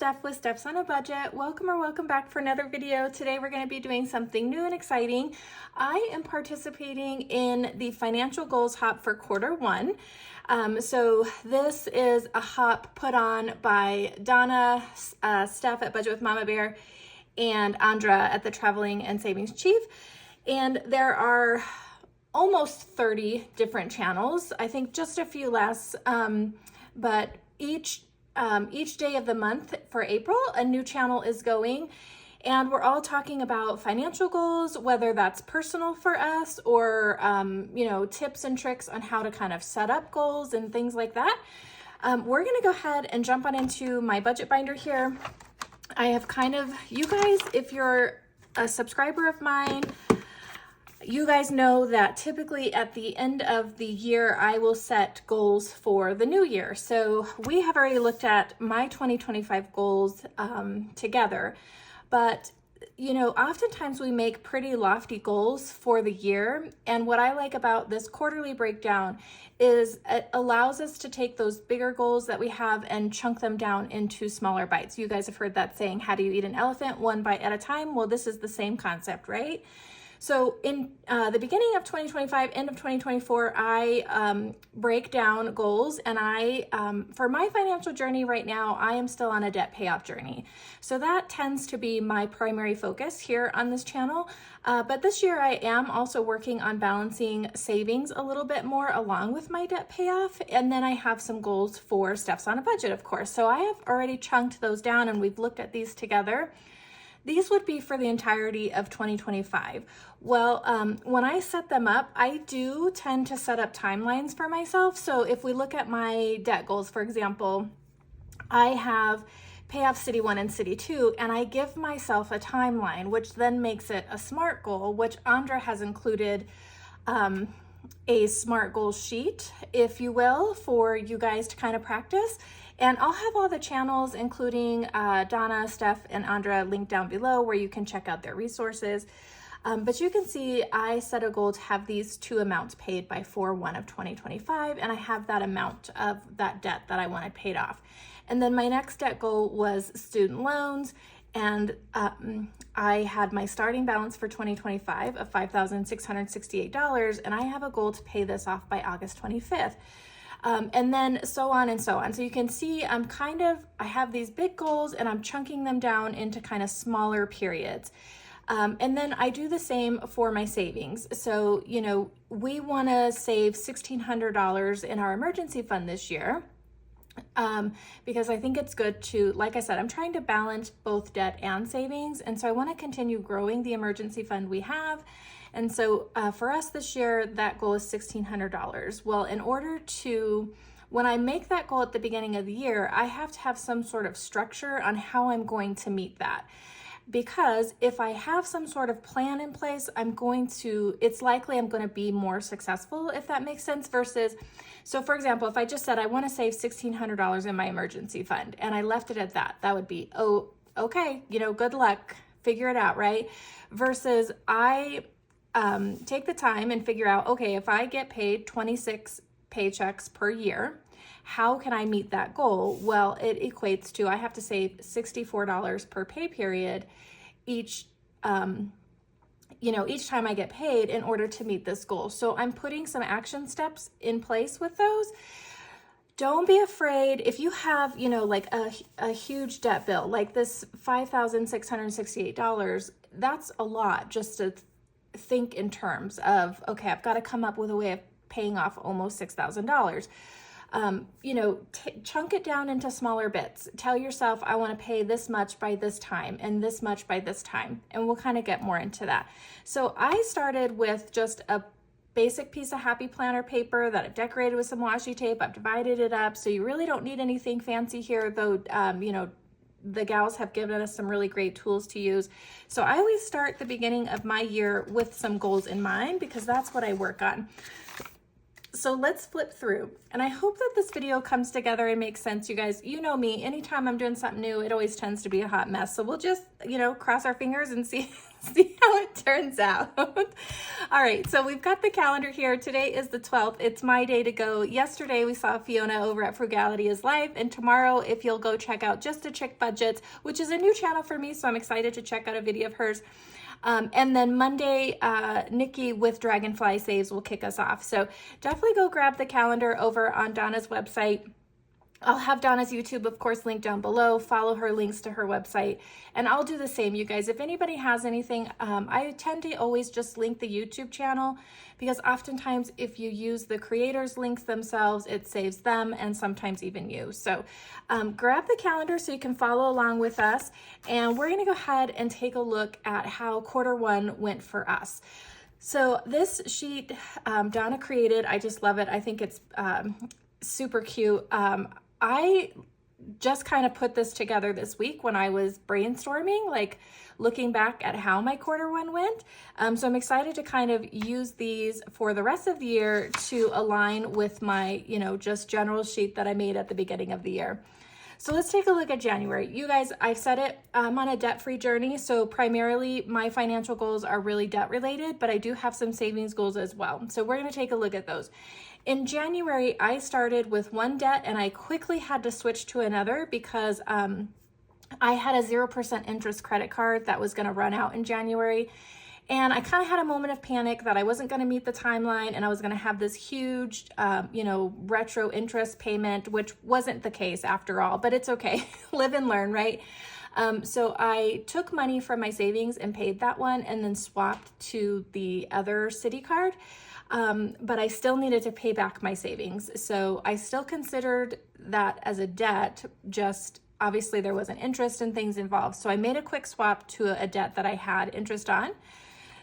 Steph with Stefsonabudget. Welcome back for another video. Today we're going to be doing something new and exciting. I am participating in the financial goals hop for quarter 1. So this is a hop put on by Donna, Steph at Budget with Mama Bear, and Andra at the Traveling and Savings Chief. And there are almost 30 different channels. I think just a few less, but each day of the month for April, a new channel is going, and we're all talking about financial goals, whether that's personal for us or, tips and tricks on how to kind of set up goals and things like that. We're going to go ahead and jump on into my budget binder here. I have you guys, if you're a subscriber of mine, you guys know that typically at the end of the year, I will set goals for the new year. So we have already looked at my 2025 goals together, but oftentimes we make pretty lofty goals for the year. And what I like about this quarterly breakdown is it allows us to take those bigger goals that we have and chunk them down into smaller bites. You guys have heard that saying, how do you eat an elephant? One bite at a time. Well, this is the same concept, right? So in the beginning of 2025, end of 2024, I break down goals, and for my financial journey right now, I am still on a debt payoff journey. So that tends to be my primary focus here on this channel. But this year I am also working on balancing savings a little bit more along with my debt payoff. And then I have some goals for Stefsonabudget, of course. So I have already chunked those down, and we've looked at these together. These would be for the entirety of 2025. Well, when I set them up, I do tend to set up timelines for myself. So if we look at my debt goals, for example, I have pay off City 1 and City 2, and I give myself a timeline, which then makes it a SMART goal, which Andra has included a SMART goal sheet, if you will, for you guys to kind of practice. And I'll have all the channels, including Donna, Steph, and Andra, linked down below where you can check out their resources. But you can see I set a goal to have these two amounts paid by 4/1 of 2025, and I have that amount of that debt that I wanted paid off. And then my next debt goal was student loans, and I had my starting balance for 2025 of $5,668, and I have a goal to pay this off by August 25th. And then so on and so on. So you can see I have these big goals, and I'm chunking them down into kind of smaller periods. And then I do the same for my savings. So, we want to save $1,600 in our emergency fund this year. Because I think it's good to, like I said, I'm trying to balance both debt and savings. And so I want to continue growing the emergency fund we have. And so for us this year, that goal is $1,600. Well, in order to, when I make that goal at the beginning of the year, I have to have some sort of structure on how I'm going to meet that. Because if I have some sort of plan in place, it's likely I'm going to be more successful, if that makes sense, versus, so for example, if I just said I want to save $1,600 in my emergency fund and I left it at that, that would be, oh, okay, good luck, figure it out, right? Versus I take the time and figure out, okay, if I get paid 26 paychecks per year, how can I meet that goal? Well, it equates to, I have to save $64 per pay period each time I get paid in order to meet this goal. So I'm putting some action steps in place with those. Don't be afraid if you have, like a huge debt bill, like this $5,668, that's a lot just to think in terms of, okay, I've got to come up with a way of paying off almost $6,000. Chunk it down into smaller bits. Tell yourself, I want to pay this much by this time and this much by this time. And we'll kind of get more into that. So I started with just a basic piece of happy planner paper that I've decorated with some washi tape. I've divided it up. So you really don't need anything fancy here, though, the gals have given us some really great tools to use. So I always start the beginning of my year with some goals in mind because that's what I work on. So let's flip through, and I hope that this video comes together and makes sense, you guys. You know me, anytime I'm doing something new, it always tends to be a hot mess. So we'll just, cross our fingers and see see how it turns out. All right, so we've got the calendar here. Today is the 12th. It's my day to go. Yesterday we saw Fiona over at Frugality is live, and tomorrow if you'll go check out Just a Chick Budgets, which is a new channel for me, so I'm excited to check out a video of hers. And then Monday, Nikki with Dragonfly Saves will kick us off. So definitely go grab the calendar over on Donna's website. I'll have Donna's YouTube, of course, linked down below. Follow her links to her website. And I'll do the same, you guys. If anybody has anything, I tend to always just link the YouTube channel because oftentimes if you use the creators' links themselves, it saves them and sometimes even you. So grab the calendar so you can follow along with us. And we're going to go ahead and take a look at how Q1 went for us. So this sheet Donna created, I just love it. I think it's super cute. I just kind of put this together this week when I was brainstorming, like looking back at how my Q1 went. So I'm excited to kind of use these for the rest of the year to align with my, just general sheet that I made at the beginning of the year. So let's take a look at January. You guys, I've said it, I'm on a debt-free journey. So primarily my financial goals are really debt related, but I do have some savings goals as well. So we're going to take a look at those. In January, I started with one debt and I quickly had to switch to another because I had a 0% interest credit card that was going to run out in January. And I kind of had a moment of panic that I wasn't going to meet the timeline and I was going to have this huge, retro interest payment, which wasn't the case after all, but it's okay. Live and learn, right? So I took money from my savings and paid that one and then swapped to the other city card. But I still needed to pay back my savings. So I still considered that as a debt, just obviously there wasn't interest and things involved. So I made a quick swap to a debt that I had interest on.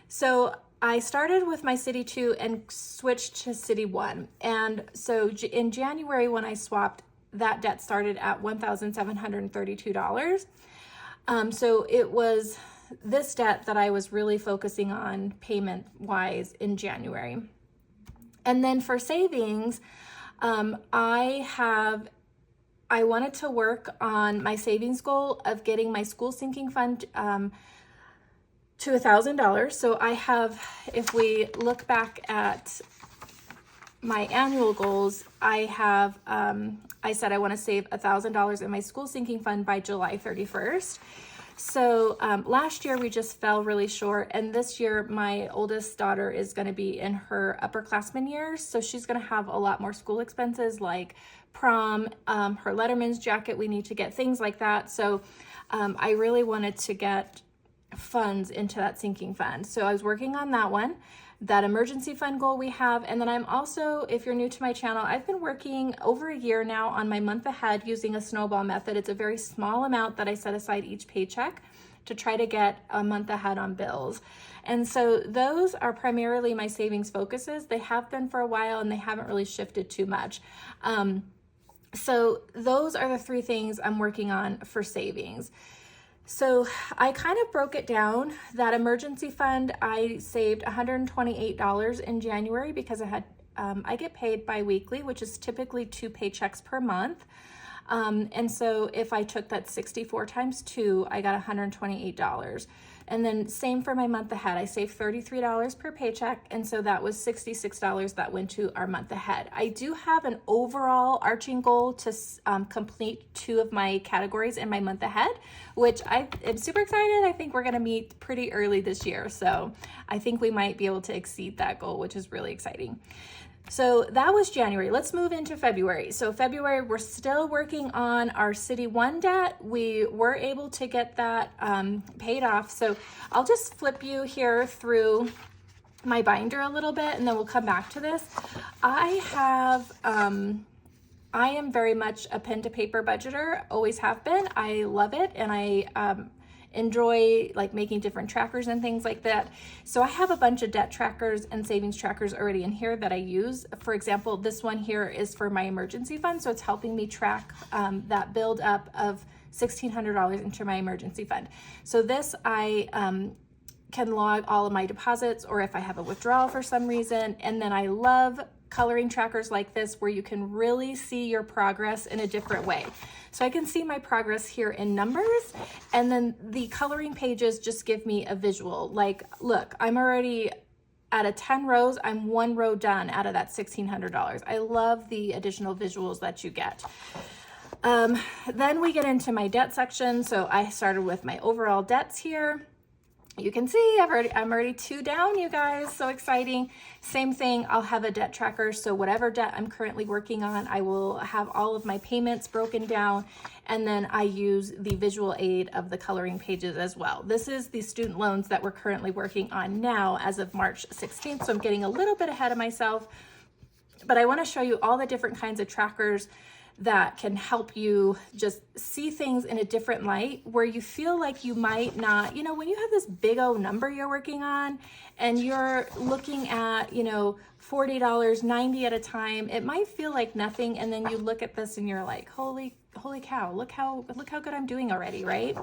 So I started with my City 2 and switched to City 1. And so in January when I swapped, that debt started at $1,732. So it was this debt that I was really focusing on payment-wise in January. And then for savings, I wanted to work on my savings goal of getting my school sinking fund to $1,000. So I have, if we look back at my annual goals, I have, I said I want to save $1,000 in my school sinking fund by July 31st. So last year we just fell really short, and this year my oldest daughter is going to be in her upperclassmen years, so she's going to have a lot more school expenses like prom, her Letterman's jacket, we need to get things like that. So I really wanted to get funds into that sinking fund. So I was working on that one, that emergency fund goal we have. And then I'm also, if you're new to my channel, I've been working over a year now on my month ahead using a snowball method. It's a very small amount that I set aside each paycheck to try to get a month ahead on bills. And so those are primarily my savings focuses. They have been for a while and they haven't really shifted too much. So those are the three things I'm working on for savings. So I kind of broke it down. That emergency fund, I saved $128 in January because I get paid bi-weekly, which is typically 2 paychecks per month. And so if I took that 64 times 2, I got $128. And then same for my month ahead. I saved $33 per paycheck, and so that was $66 that went to our month ahead. I do have an overall arching goal to complete 2 of my categories in my month ahead, which I am super excited. I think we're going to meet pretty early this year, so I think we might be able to exceed that goal, which is really exciting. So that was January. Let's move into February. So February, we're still working on our City 1 debt. We were able to get that paid off. So I'll just flip you here through my binder a little bit and then we'll come back to this. I am very much a pen to paper budgeter, always have been. I love it, and I enjoy like making different trackers and things like that. So I have a bunch of debt trackers and savings trackers already in here that I use. For example, this one here is for my emergency fund. So it's helping me track that build up of $1,600 into my emergency fund. So this I can log all of my deposits, or if I have a withdrawal for some reason. And then I love coloring trackers like this where you can really see your progress in a different way. So I can see my progress here in numbers, and then the coloring pages just give me a visual. Like, look, I'm already out of 10 rows, I'm 1 row done out of that $1,600. I love the additional visuals that you get. Then we get into my debt section. So I started with my overall debts here. You can see I'm already 2 down, you guys, so exciting. Same thing, I'll have a debt tracker. So whatever debt I'm currently working on, I will have all of my payments broken down, and then I use the visual aid of the coloring pages as well. This is the student loans that we're currently working on now as of March 16th. So I'm getting a little bit ahead of myself, but I wanna show you all the different kinds of trackers that can help you just see things in a different light, where you feel like you might not, you know, when you have this big old number you're working on and you're looking at, you know, $40, $90 at a time, it might feel like nothing. And then you look at this and you're like, holy cow, look how good I'm doing already, right?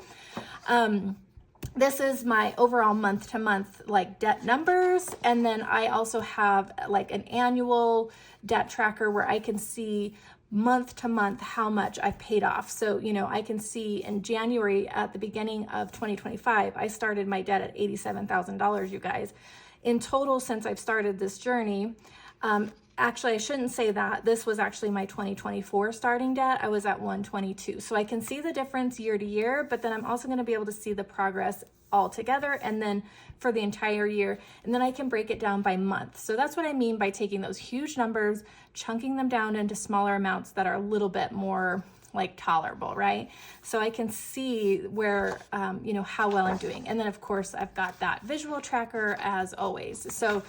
This is my overall month to month like debt numbers. And then I also have like an annual debt tracker where I can see month to month how much I've paid off. So, you know, I can see in January at the beginning of 2025, I started my debt at $87,000, you guys. In total, since I've started this journey, actually, I shouldn't say that. This was actually my 2024 starting debt. I was at 122. So I can see the difference year to year, but then I'm also going to be able to see the progress all together and then for the entire year. And then I can break it down by month. So that's what I mean by taking those huge numbers, chunking them down into smaller amounts that are a little bit more like tolerable, right? So I can see where, you know, how well I'm doing. And then of course I've got that visual tracker as always. So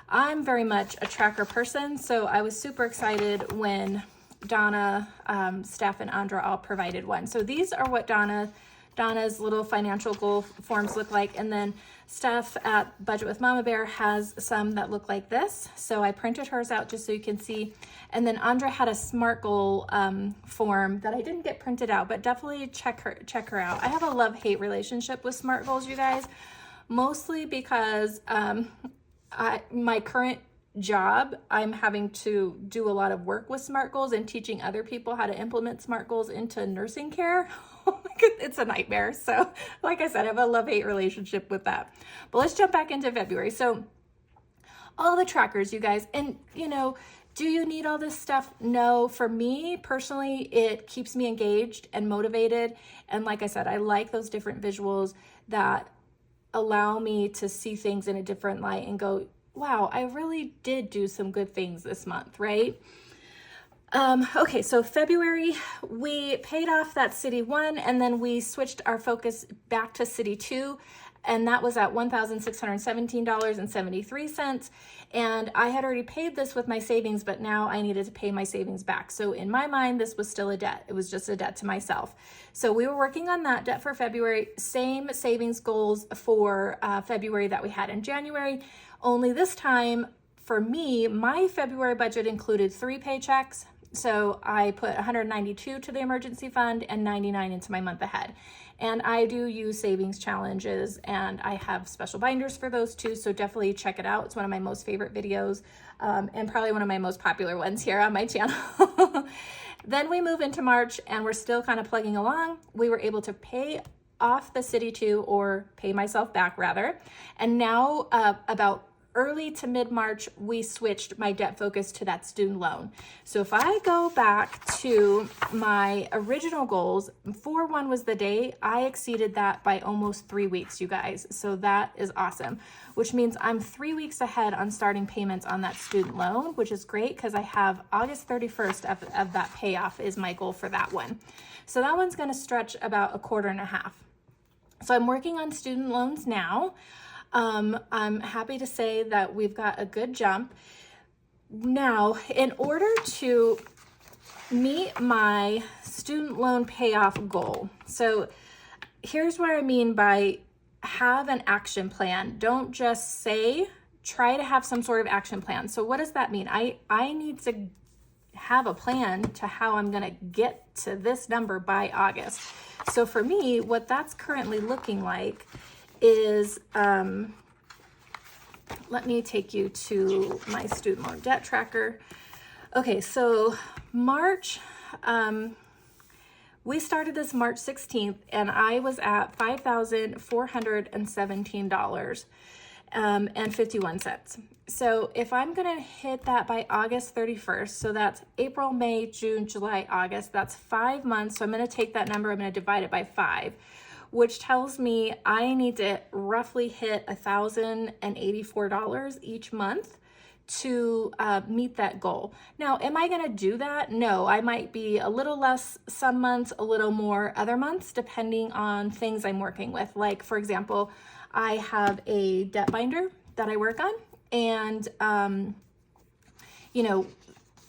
I'm very much a tracker person. So I was super excited when Donna, Steph, and Andra all provided one. So these are what Donna's little financial goal forms look like. And then Steph at Budget with Mama Bear has some that look like this. So I printed hers out just so you can see. And then Andra had a SMART goal form that I didn't get printed out, but definitely check her out. I have a love-hate relationship with SMART goals, you guys, mostly because my current job, I'm having to do a lot of work with SMART goals and teaching other people how to implement SMART goals into nursing care. Oh my God, it's a nightmare. So like I said, I have a love-hate relationship with that. But let's jump back into February. So all the trackers, you guys, and you know, do you need all this stuff? No, for me personally, it keeps me engaged and motivated. And like I said, I like those different visuals that allow me to see things in a different light and go, wow, I really did do some good things this month, right? Okay, so February, we paid off that City 1, and then we switched our focus back to City 2, and that was at $1,617.73. And I had already paid this with my savings, but now I needed to pay my savings back. So in my mind, this was still a debt. It was just a debt to myself. So we were working on that debt for February, same savings goals for February that we had in January. Only this time, for me, my February budget included 3 paychecks. So I put 192 to the emergency fund and 99 into my month ahead. And I do use savings challenges, and I have special binders for those too. So definitely check it out. It's one of my most favorite videos, and probably one of my most popular ones here on my channel. Then we move into March, and we're still kind of plugging along. We were able to pay off the City 2, or pay myself back rather. And now about early to mid-March, we switched my debt focus to that student loan. So if I go back to my original goals, 4/1 was the day. I exceeded that by almost 3 weeks, you guys. So that is awesome, which means I'm 3 weeks ahead on starting payments on that student loan, which is great because I have August 31st of that payoff is my goal for that one. So that one's gonna stretch about 1.25. So I'm working on student loans now. I'm happy to say that we've got a good jump. Now, in order to meet my student loan payoff goal, so here's what I mean by have an action plan. Don't just say, try to have some sort of action plan. So what does that mean? I need to have a plan to how I'm gonna get to this number by August. So for me, what that's currently looking like is let me take you to my student loan debt tracker. Okay, so March, we started this March 16th and I was at $5,417 and 51 cents. So if I'm gonna hit that by August 31st, so that's April, May, June, July, August, that's 5 months. So I'm gonna take that number, I'm gonna divide it by 5, which tells me I need to roughly hit $1,084 each month to meet that goal. Now, am I gonna do that? No, I might be a little less some months, a little more other months, depending on things I'm working with. Like, for example, I have a debt binder that I work on, and you know,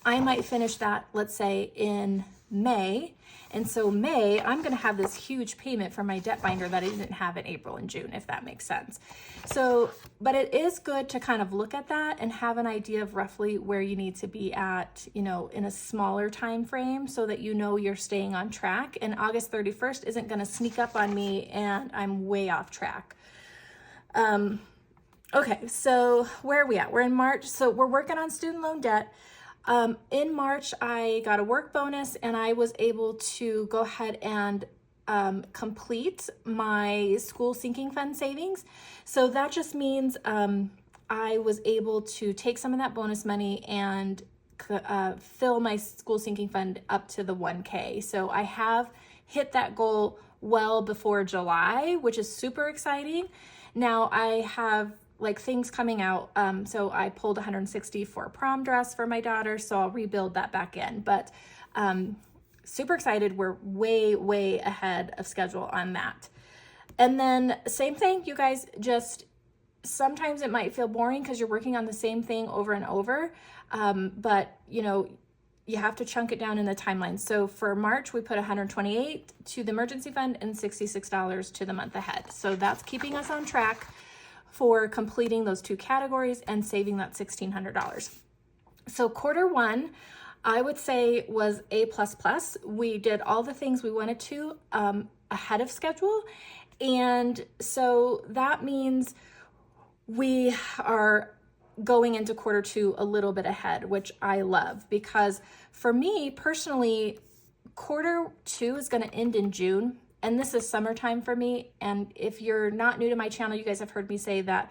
I might finish that, let's say in May. And so May, I'm gonna have this huge payment for my debt binder that I didn't have in April and June, if that makes sense. So, but it is good to kind of look at that and have an idea of roughly where you need to be at, you know, in a smaller time frame, so that you know you're staying on track and August 31st isn't gonna sneak up on me and I'm way off track. Okay, so where are we at? We're in March, so we're working on student loan debt. In March, I got a work bonus and I was able to go ahead and complete my school sinking fund savings. So that just means I was able to take some of that bonus money and fill my school sinking fund up to the 1K. So I have hit that goal well before July, which is super exciting. Now I have like things coming out. So I pulled 160 for a prom dress for my daughter, so I'll rebuild that back in. But super excited. We're way, way ahead of schedule on that. And then same thing, you guys, just sometimes it might feel boring because you're working on the same thing over and over. But you know, you have to chunk it down in the timeline. So for March, we put 128 to the emergency fund and $66 to the month ahead. So that's keeping us on track for completing those 2 categories and saving that $1,600. So quarter 1, I would say was A++. We did all the things we wanted to ahead of schedule. And so that means we are going into quarter 2 a little bit ahead, which I love, because for me personally, quarter 2 is going to end in June, and this is summertime for me. And if you're not new to my channel, you guys have heard me say that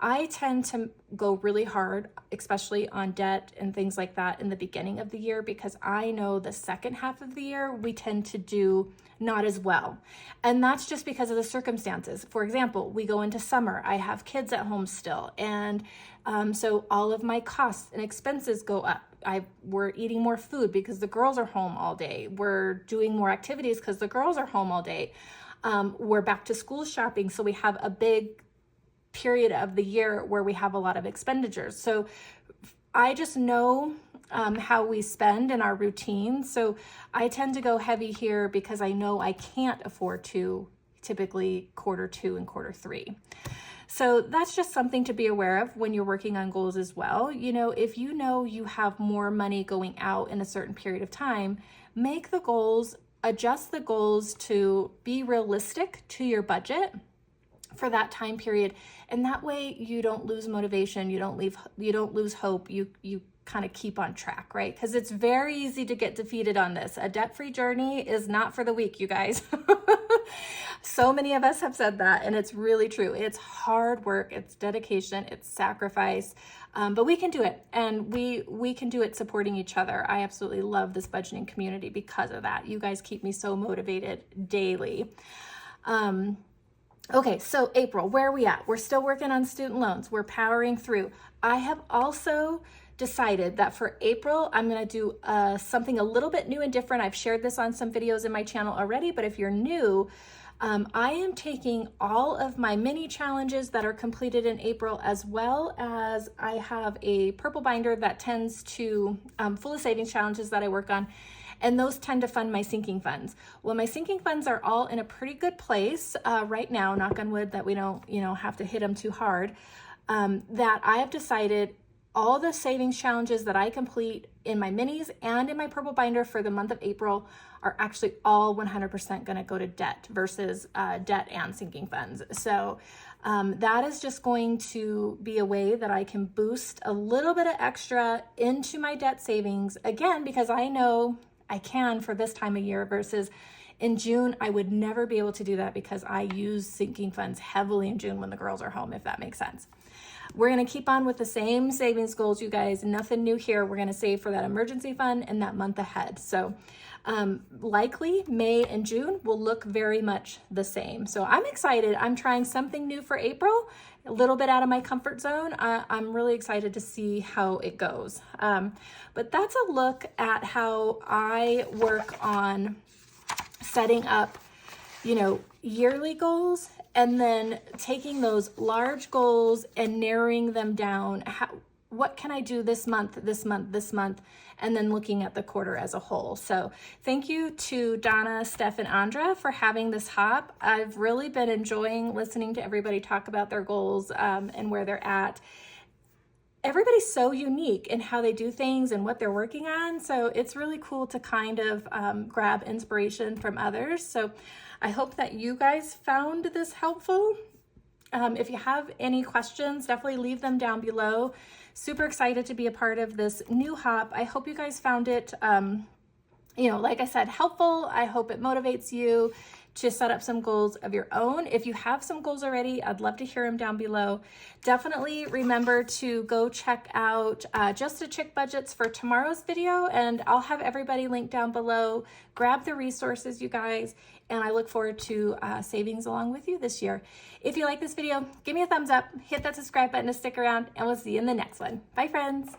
I tend to go really hard, especially on debt and things like that in the beginning of the year, because I know the second half of the year we tend to do not as well. And that's just because of the circumstances. For example, we go into summer, I have kids at home still, and so all of my costs and expenses go up. We're eating more food because the girls are home all day. We're doing more activities because the girls are home all day. We're back to school shopping, so we have a big period of the year where we have a lot of expenditures. So I just know how we spend in our routine. So I tend to go heavy here because I know I can't afford to typically quarter 2 and quarter 3. So that's just something to be aware of when you're working on goals as well. You know, if you know you have more money going out in a certain period of time, make the goals, adjust the goals to be realistic to your budget for that time period. And that way you don't lose motivation, you don't lose hope, you kind of keep on track, right? Because it's very easy to get defeated on this. A debt-free journey is not for the weak, you guys. So many of us have said that, and it's really true. It's hard work, it's dedication, it's sacrifice, but we can do it, and we can do it supporting each other. I absolutely love this budgeting community because of that. You guys keep me so motivated daily. Okay, so April, where are we at? We're still working on student loans. We're powering through. I have also decided that for April, I'm going to do something a little bit new and different. I've shared this on some videos in my channel already, but if you're new, I am taking all of my mini challenges that are completed in April, as well as I have a purple binder that tends to, full of savings challenges that I work on, and those tend to fund my sinking funds. Well, my sinking funds are all in a pretty good place right now, knock on wood that we don't, have to hit them too hard, that I have decided all the savings challenges that I complete in my minis and in my purple binder for the month of April are actually all 100% going to go to debt versus debt and sinking funds. So That is just going to be a way that I can boost a little bit of extra into my debt savings, again, because I know I can for this time of year versus in June, I would never be able to do that because I use sinking funds heavily in June when the girls are home, if that makes sense. We're going to keep on with the same savings goals, you guys. Nothing new here. We're going to save for that emergency fund and that month ahead. So likely May and June will look very much the same. So I'm excited. I'm trying something new for April, a little bit out of my comfort zone. I'm really excited to see how it goes. But that's a look at how I work on setting up, yearly goals, and then taking those large goals and narrowing them down. What can I do this month, and then looking at the quarter as a whole. So thank you to Donna, Steph, and Andra for having this hop. I've really been enjoying listening to everybody talk about their goals and where they're at. Everybody's so unique in how they do things and what they're working on. So it's really cool to kind of grab inspiration from others. So I hope that you guys found this helpful. If you have any questions, definitely leave them down below. Super excited to be a part of this new hop. I hope you guys found it, like I said, helpful. I hope it motivates you to set up some goals of your own. If you have some goals already, I'd love to hear them down below. Definitely remember to go check out Just a Chick Budgets for tomorrow's video, and I'll have everybody linked down below. Grab the resources, you guys, and I look forward to savings along with you this year. If you like this video, give me a thumbs up, hit that subscribe button to stick around, and we'll see you in the next one. Bye, friends.